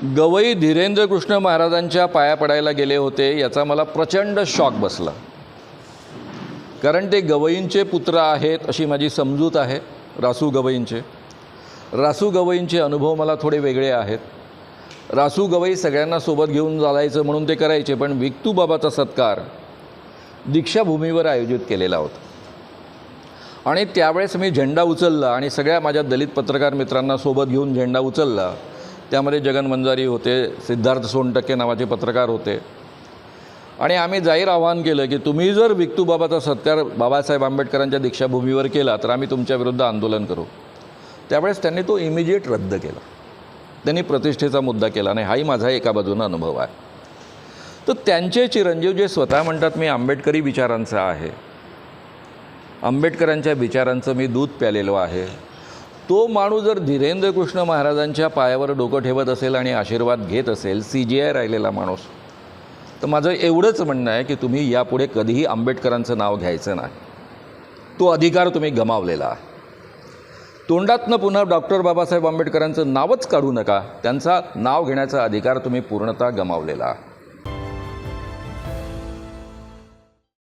गवई धीरेंद्र कृष्ण महाराजांच्या पाया पडायला गेले होते याचा मला प्रचंड शॉक बसला. कारण ते गवईंचे पुत्र आहेत अशी माझी समजूत आहे. रासू गवईंचे अनुभव मला थोडे वेगळे आहेत. रासू गवई सगळ्यांना सोबत घेऊन चालायचं म्हणून ते करायचे, पण विक्तूबाबाचा सत्कार दीक्षाभूमीवर आयोजित केलेला होता आणि त्यावेळेस मी झेंडा उचलला आणि सगळ्या माझ्या दलित पत्रकार मित्रांना सोबत घेऊन झेंडा उचलला. त्यामध्ये जगन मंजारी होते, सिद्धार्थ सोनटक्के नावाचे पत्रकार होते आणि आम्ही जाहीर आवाहन केलं की तुम्ही जर विक्तूबाबाचा सत्कार बाबासाहेब आंबेडकरांच्या दीक्षाभूमीवर केला तर आम्ही तुमच्या विरुद्ध आंदोलन करू. त्यावेळेस त्यांनी तो इमिजिएट रद्द केला. त्यांनी प्रतिष्ठेचा मुद्दा केला नाही. हाही माझा एका बाजूनं अनुभव आहे. तर त्यांचे चिरंजीव जे स्वतः म्हणतात मी आंबेडकरी विचारांचा आहे, आंबेडकरांच्या विचारांचं मी दूध प्यालेलो आहे, तो माणूस जर धीरेंद्र कृष्ण महाराजांच्या पायावर डोकं ठेवत असेल आणि आशीर्वाद घेत असेल, CGI राहिलेला माणूस, तर माझं एवढंच म्हणणं आहे की तुम्ही यापुढे कधीही आंबेडकरांचं नाव घ्यायचं नाही. तो अधिकार तुम्ही गमावलेला आहे. तोंडातनं पुन्हा डॉक्टर बाबासाहेब आंबेडकरांचं नावच काढू नका. त्यांचा नाव घेण्याचा अधिकार तुम्ही पूर्णतः गमावलेला आहे.